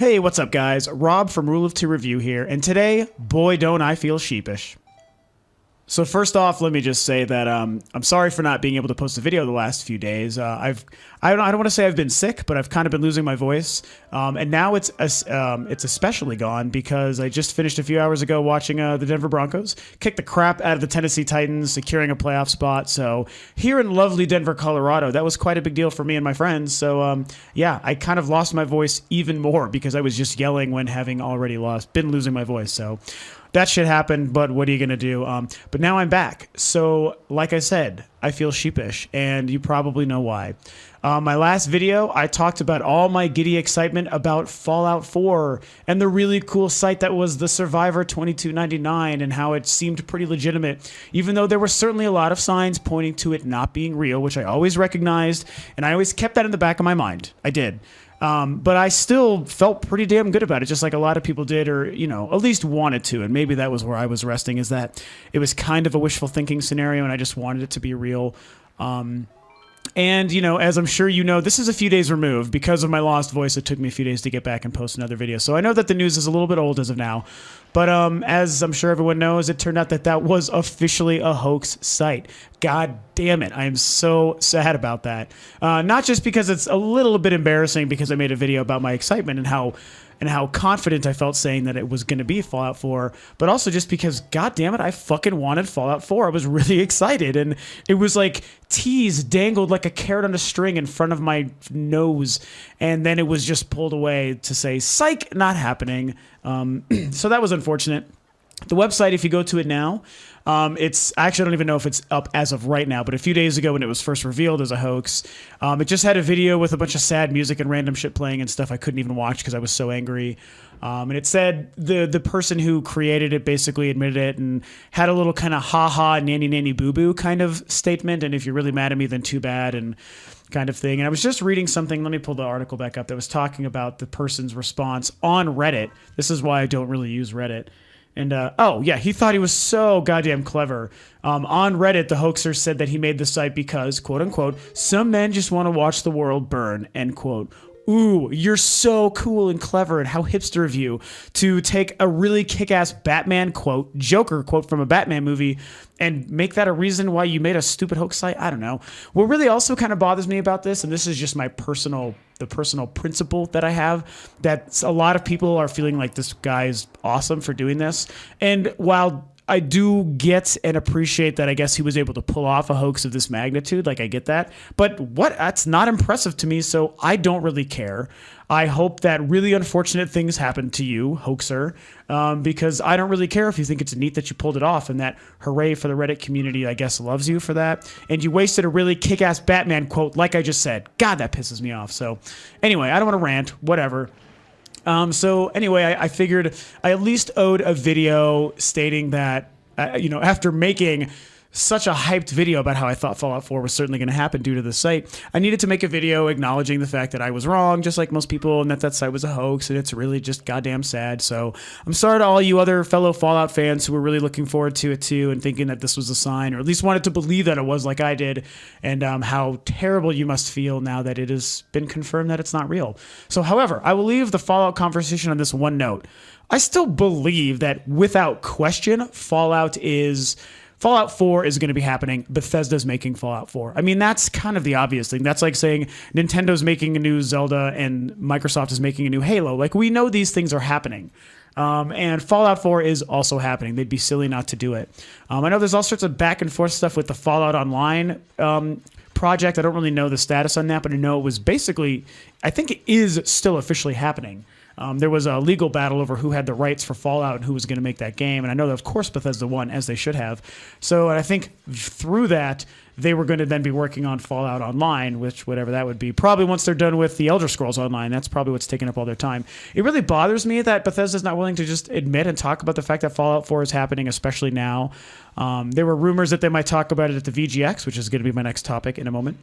Hey, what's up, guys? Rob from Rule of Two Review here, and today, boy, don't I feel sheepish. So first off, let me just say that I'm sorry for not being able to post a video the last few days. I don't want to say I've been sick, but I've kind of been losing my voice, and now it's especially gone because I just finished a few hours ago watching the Denver Broncos kick the crap out of the Tennessee Titans, securing a playoff spot. So here in lovely Denver, Colorado, that was quite a big deal for me and my friends. So yeah, I kind of lost my voice even more because I was just yelling when having already been losing my voice. So that shit happened, but what are you going to do? But now I'm back. So like I said, I feel sheepish, and you probably know why. My last video, I talked about all my giddy excitement about Fallout 4 and the really cool site that was the Survivor 2299 and how it seemed pretty legitimate, even though there were certainly a lot of signs pointing to it not being real, which I always recognized, and I always kept that in the back of my mind. I did. But I still felt pretty damn good about it, just like a lot of people did, or, you know, at least wanted to. And maybe that was where I was resting, is that it was kind of a wishful thinking scenario and I just wanted it to be real. And, you know, as I'm sure you know, this is a few days removed. Because of my lost voice, it took me a few days to get back and post another video. So I know that the news is a little bit old as of now. But as I'm sure everyone knows, it turned out that that was officially a hoax site. God damn it. I am so sad about that. Not just because it's a little bit embarrassing because I made a video about my excitement and how confident I felt saying that it was going to be Fallout 4, but also just because, god damn it, I fucking wanted Fallout 4. I was really excited, and it was like teased, dangled like a carrot on a string in front of my nose, and then it was just pulled away to say, psych, not happening. So that was unfortunate. The website, if you go to it now, it's actually, I don't even know if it's up as of right now, but a few days ago when it was first revealed as a hoax, it just had a video with a bunch of sad music and random shit playing and stuff I couldn't even watch because I was so angry. And it said the person who created it basically admitted it and had a little kind of ha-ha, nanny boo-boo kind of statement. And if you're really mad at me, then too bad, and kind of thing. And I was just reading something, let me pull the article back up, that was talking about the person's response on Reddit. This is why I don't really use Reddit. And, oh, yeah, he thought he was so goddamn clever. On Reddit, the hoaxer said that he made the site because, quote unquote, some men just want to watch the world burn, end quote. Ooh, you're so cool and clever, and how hipster of you to take a really kick-ass Batman quote, Joker quote from a Batman movie, and make that a reason why you made a stupid hoax site? I don't know. What really also kind of bothers me about this, and this is just my personal principle that I have, that a lot of people are feeling like this guy's awesome for doing this. And while I do get and appreciate that I guess he was able to pull off a hoax of this magnitude, like I get that, but that's not impressive to me, so I don't really care. I hope that really unfortunate things happen to you, hoaxer, because I don't really care if you think it's neat that you pulled it off, and that hooray for the Reddit community, I guess, loves you for that. And you wasted a really kick-ass Batman quote, like I just said. God, that pisses me off. So anyway, I don't want to rant, whatever. So anyway, I figured I at least owed a video stating that, you know, after making such a hyped video about how I thought Fallout 4 was certainly going to happen due to the site, I needed to make a video acknowledging the fact that I was wrong, just like most people, and that site was a hoax, and it's really just goddamn sad. So I'm sorry to all you other fellow Fallout fans who were really looking forward to it too, and thinking that this was a sign, or at least wanted to believe that it was, like I did, and how terrible you must feel now that it has been confirmed that it's not real. So, however, I will leave the Fallout conversation on this one note. I still believe that, without question, Fallout 4 is going to be happening. Bethesda's making Fallout 4. I mean, that's kind of the obvious thing. That's like saying Nintendo's making a new Zelda and Microsoft is making a new Halo. Like, we know these things are happening. And Fallout 4 is also happening. They'd be silly not to do it. I know there's all sorts of back and forth stuff with the Fallout Online project. I don't really know the status on that, but I know it was basically, I think it is still officially happening. There was a legal battle over who had the rights for Fallout and who was going to make that game. And I know that, of course, Bethesda won, as they should have. So I think through that, they were going to then be working on Fallout Online, which, whatever that would be, probably once they're done with the Elder Scrolls Online. That's probably what's taking up all their time. It really bothers me that Bethesda's not willing to just admit and talk about the fact that Fallout 4 is happening, especially now. There were rumors that they might talk about it at the VGX, which is going to be my next topic in a moment.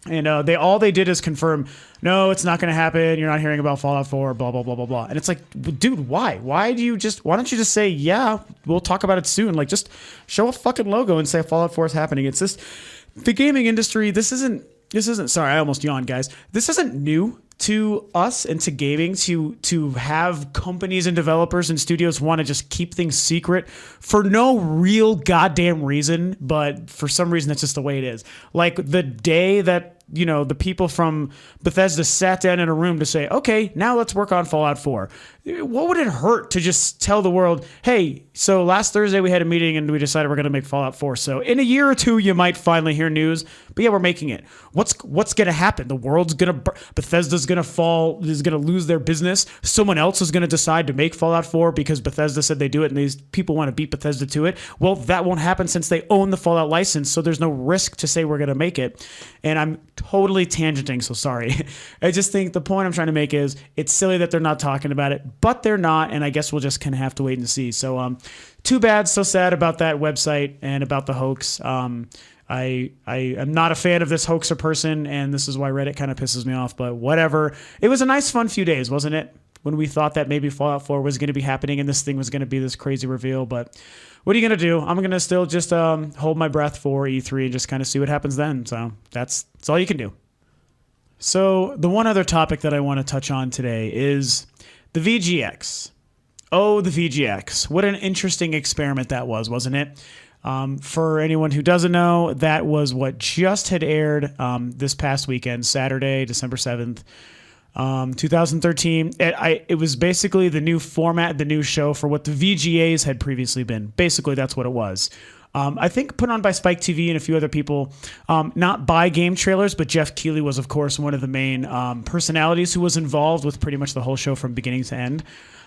And all they did is confirm, no, it's not going to happen. You're not hearing about Fallout 4, blah, blah, blah, blah, blah. And it's like, dude, why? Why don't you just say, yeah, we'll talk about it soon. Like, just show a fucking logo and say Fallout 4 is happening. It's just, the gaming industry, this isn't, sorry, I almost yawned, guys. This isn't new. to us and to gaming to have companies and developers and studios want to just keep things secret for no real goddamn reason, but for some reason that's just the way it is. Like the day that the people from Bethesda sat down in a room to say, okay, now let's work on Fallout 4. What would it hurt to just tell the world, hey, so last Thursday we had a meeting and we decided we're going to make Fallout 4. So in a year or two, you might finally hear news. But yeah, we're making it. What's going to happen? The world's going to, Bethesda's going to fall, is going to lose their business. Someone else is going to decide to make Fallout 4 because Bethesda said they do it and these people want to beat Bethesda to it. Well, that won't happen since they own the Fallout license. So there's no risk to say we're going to make it. And I'm totally tangenting, so sorry. I just think the point I'm trying to make is it's silly that they're not talking about it, but they're not, and I guess we'll just kind of have to wait and see. So too bad, so sad about that website and about the hoax. I am not a fan of this hoaxer person, and this is why Reddit kind of pisses me off, but whatever. It was a nice, fun few days, wasn't it? When we thought that maybe Fallout 4 was going to be happening and this thing was going to be this crazy reveal, but what are you going to do? I'm going to still just hold my breath for E3 and just kind of see what happens then. So that's all you can do. So the one other topic that I want to touch on today is the VGX. Oh, the VGX. What an interesting experiment that was, wasn't it? For anyone who doesn't know, that was what just had aired this past weekend, Saturday, December 7th. 2013. It was basically the new format, the new show for what the VGAs had previously been. Basically, that's what it was. I think put on by Spike TV and a few other people, not by game trailers, but Jeff Keighley was, of course, one of the main personalities who was involved with pretty much the whole show from beginning to end.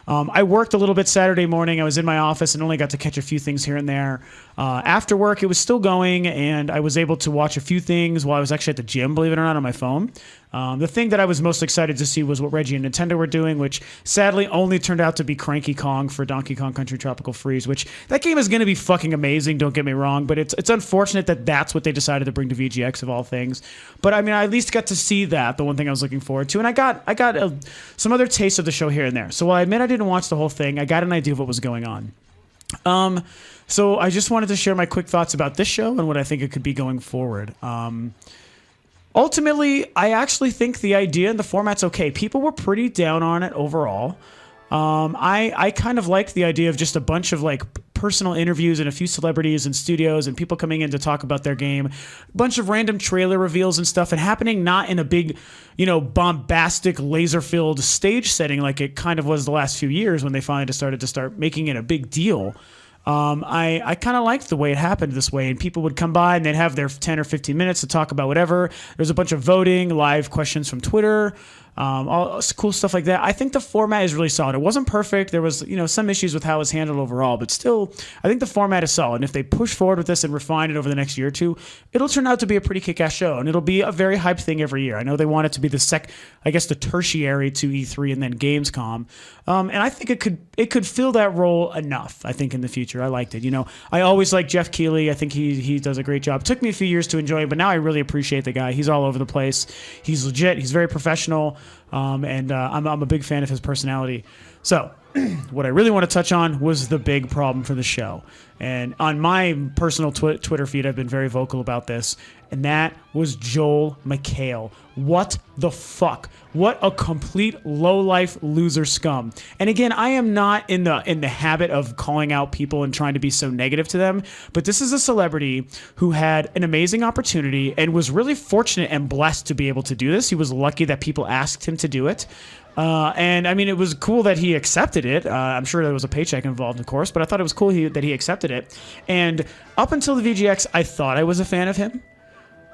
I worked a little bit Saturday morning. I was in my office and only got to catch a few things here and there. After work, it was still going, and I was able to watch a few things while I was actually at the gym, believe it or not, on my phone. The thing that I was most excited to see was what Reggie and Nintendo were doing, which sadly only turned out to be Cranky Kong for Donkey Kong Country Tropical Freeze, which that game is going to be fucking amazing, don't get me wrong, but it's unfortunate that that's what they decided to bring to VGX of all things. But I mean, I at least got to see that, the one thing I was looking forward to, and I got some other tastes of the show here and there. So while I admit I didn't watch the whole thing, I got an idea of what was going on. So I just wanted to share my quick thoughts about this show and what I think it could be going forward. Ultimately, I actually think the idea and the format's okay. People were pretty down on it overall. I kind of liked the idea of just a bunch of like personal interviews and a few celebrities and studios and people coming in to talk about their game, a bunch of random trailer reveals and stuff, and happening not in a big, bombastic laser-filled stage setting like it kind of was the last few years when they finally started to making it a big deal. I kind of liked the way it happened this way, and people would come by and they'd have their 10 or 15 minutes to talk about whatever. There's a bunch of voting, live questions from Twitter, all cool stuff like that. I think the format is really solid. It wasn't perfect. There was, some issues with how it was handled overall, but still, I think the format is solid. And if they push forward with this and refine it over the next year or two, it'll turn out to be a pretty kick-ass show, and it'll be a very hyped thing every year. I know they want it to be the tertiary to E3 and then Gamescom, and I think it could fill that role enough. I think in the future, I liked it. I always like Jeff Keighley. I think he does a great job. It took me a few years to enjoy him, but now I really appreciate the guy. He's all over the place. He's legit. He's very professional. And I'm a big fan of his personality. So what I really want to touch on was the big problem for the show. And on my personal Twitter feed, I've been very vocal about this. And that was Joel McHale. What the fuck? What a complete low-life loser scum. And again, I am not in the habit of calling out people and trying to be so negative to them, but this is a celebrity who had an amazing opportunity and was really fortunate and blessed to be able to do this. He was lucky that people asked him to do it. And I mean, it was cool that he accepted it. I'm sure there was a paycheck involved, of course, but I thought it was cool that he accepted it. And up until the VGX, I thought I was a fan of him.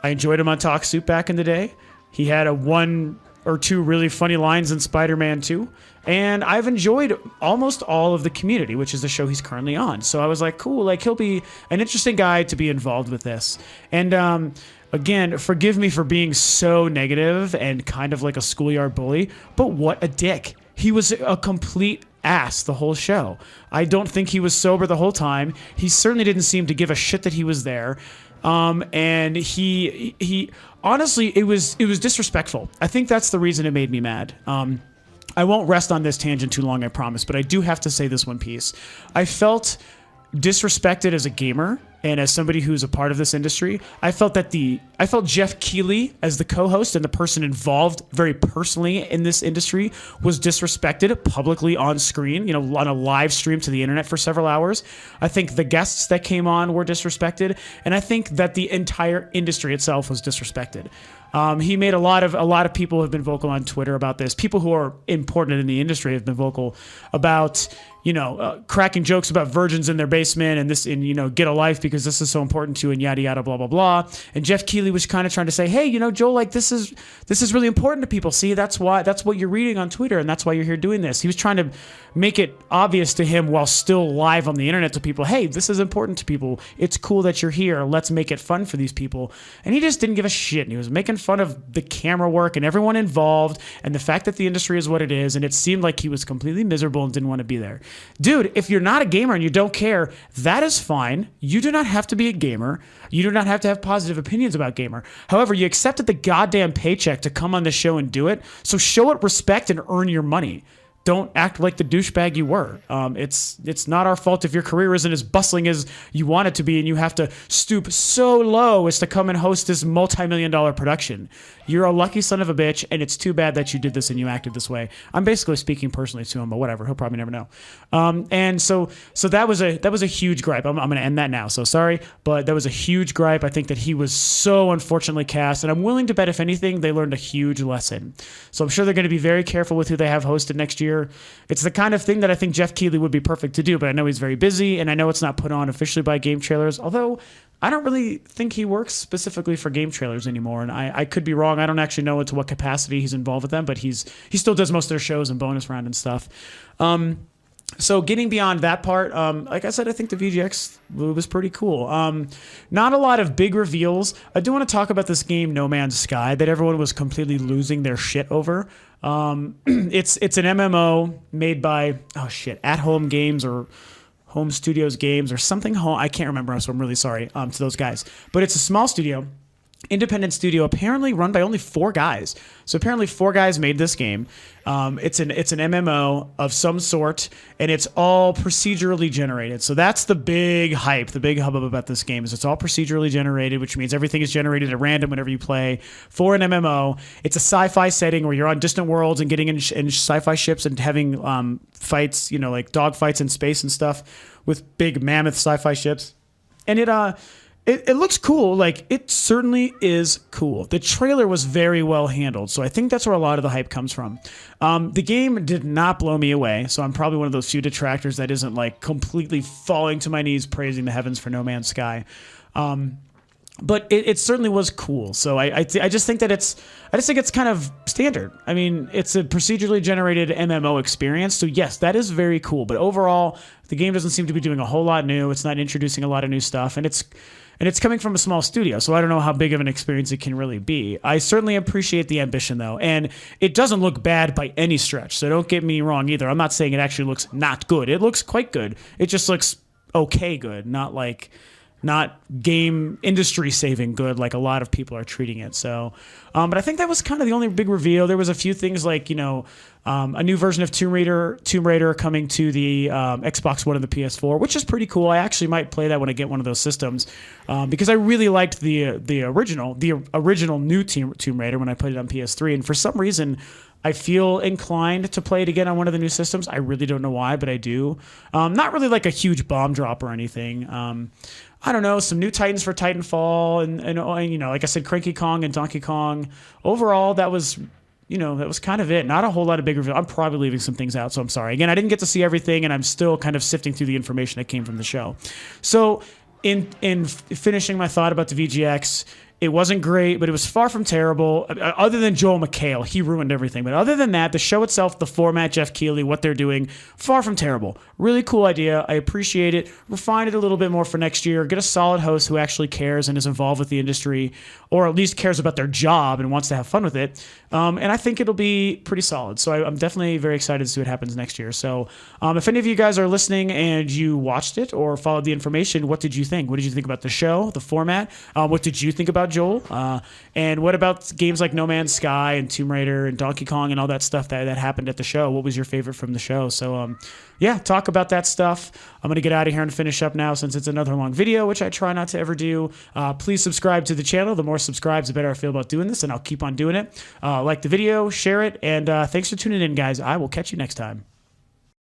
I enjoyed him on Talk Soup back in the day. He had a one or two really funny lines in Spider-Man 2. And I've enjoyed almost all of the Community, which is the show he's currently on. So I was like, cool, like he'll be an interesting guy to be involved with this. And again, forgive me for being so negative and kind of like a schoolyard bully, but what a dick. He was a complete ass the whole show. I don't think he was sober the whole time. He certainly didn't seem to give a shit that he was there. And he honestly, it was disrespectful. I think that's the reason it made me mad. I won't rest on this tangent too long, I promise, but I do have to say this one piece. I felt disrespected as a gamer and as somebody who's a part of this industry, I felt Jeff Keighley as the co-host and the person involved very personally in this industry was disrespected publicly on screen, on a live stream to the internet for several hours. I think the guests that came on were disrespected, and I think that the entire industry itself was disrespected. He made a lot of people have been vocal on Twitter about this. People who are important in the industry have been vocal about, cracking jokes about virgins in their basement and get a life because this is so important to you and yada yada blah blah blah. And Jeff Keighley was kind of trying to say, hey, Joel, like this is really important to people. See, that's what you're reading on Twitter, and that's why you're here doing this. He was trying to make it obvious to him while still live on the internet to people, hey, this is important to people. It's cool that you're here. Let's make it fun for these people. And he just didn't give a shit. And he was making fun of the camera work and everyone involved and the fact that the industry is what it is. And it seemed like he was completely miserable and didn't want to be there. Dude, if you're not a gamer and you don't care, that is fine. You do not have to be a gamer. You do not have to have positive opinions about gamer. However, you accepted the goddamn paycheck to come on the show and do it. So show it respect and earn your money. Don't act like the douchebag you were. It's not our fault if your career isn't as bustling as you want it to be and you have to stoop so low as to come and host this multi-million-dollar production. You're a lucky son of a bitch, and it's too bad that you did this and you acted this way. I'm basically speaking personally to him, but whatever. He'll probably never know. And so that was a huge gripe. I'm going to end that now. So sorry, but that was a huge gripe. I think that he was so unfortunately cast, and I'm willing to bet if anything, they learned a huge lesson. So I'm sure they're going to be very careful with who they have hosted next year. It's the kind of thing that I think Jeff Keighley would be perfect to do, but I know he's very busy, and I know it's not put on officially by Game Trailers, although I don't really think he works specifically for Game Trailers anymore, and I could be wrong. I don't actually know to what capacity he's involved with them, but he still does most of their shows and bonus round and stuff. So getting beyond that part, like I said, I think the VGX was pretty cool. Not a lot of big reveals. I do want to talk about this game, No Man's Sky, that everyone was completely losing their shit over. It's an MMO made by, At Home Games or Home Studios Games or something. I can't remember, so I'm really sorry to those guys. But it's a small studio. Independent studio, apparently run by only 4 guys. So apparently 4 guys made this game. It's an MMO of some sort, and it's all procedurally generated. So that's the big hype, the big hubbub about this game is it's all procedurally generated, which means everything is generated at random whenever you play for an MMO. It's a sci-fi setting where you're on distant worlds and getting in sci-fi ships and having fights, like dog fights in space and stuff with big mammoth sci-fi ships. And it looks cool. Like, it certainly is cool. The trailer was very well handled, so I think that's where a lot of the hype comes from. The game did not blow me away, so I'm probably one of those few detractors that isn't, like, completely falling to my knees praising the heavens for No Man's Sky. But it certainly was cool. So I just think that it's kind of standard. I mean, it's a procedurally generated MMO experience. So yes, that is very cool. But overall, the game doesn't seem to be doing a whole lot new. It's not introducing a lot of new stuff, and it's coming from a small studio, so I don't know how big of an experience it can really be. I certainly appreciate the ambition, though, and it doesn't look bad by any stretch, so don't get me wrong either. I'm not saying it actually looks not good. It looks quite good. It just looks okay good, not game industry saving good like a lot of people are treating it. So, but I think that was kind of the only big reveal. There was a few things like, a new version of Tomb Raider coming to the Xbox One and the PS4, which is pretty cool. I actually might play that when I get one of those systems because I really liked the original new Tomb Raider when I played it on PS3, and for some reason I feel inclined to play it again on one of the new systems. I really don't know why, but I do. Not really like a huge bomb drop or anything. I don't know, some new Titans for Titanfall, and like I said, Cranky Kong and Donkey Kong. Overall, that was kind of it. Not a whole lot of big reveal. I'm probably leaving some things out, so I'm sorry. Again, I didn't get to see everything, and I'm still kind of sifting through the information that came from the show. So, in finishing my thought about the VGX, it wasn't great, but it was far from terrible. Other than Joel McHale, he ruined everything. But other than that, the show itself, the format, Jeff Keighley, what they're doing, far from terrible. Really cool idea. I appreciate it. Refine it a little bit more for next year. Get a solid host who actually cares and is involved with the industry, or at least cares about their job and wants to have fun with it. And I think it'll be pretty solid. So I'm definitely very excited to see what happens next year. So if any of you guys are listening and you watched it or followed the information, what did you think? What did you think about the show, the format? What did you think about Joel? And what about games like No Man's Sky and Tomb Raider and Donkey Kong and all that stuff that happened at the show? What was your favorite from the show? So, yeah, talk about that stuff. I'm going to get out of here and finish up now since it's another long video, which I try not to ever do. Please subscribe to the channel. The more subscribes, the better I feel about doing this, and I'll keep on doing it. Like the video, share it, and thanks for tuning in, guys. I will catch you next time.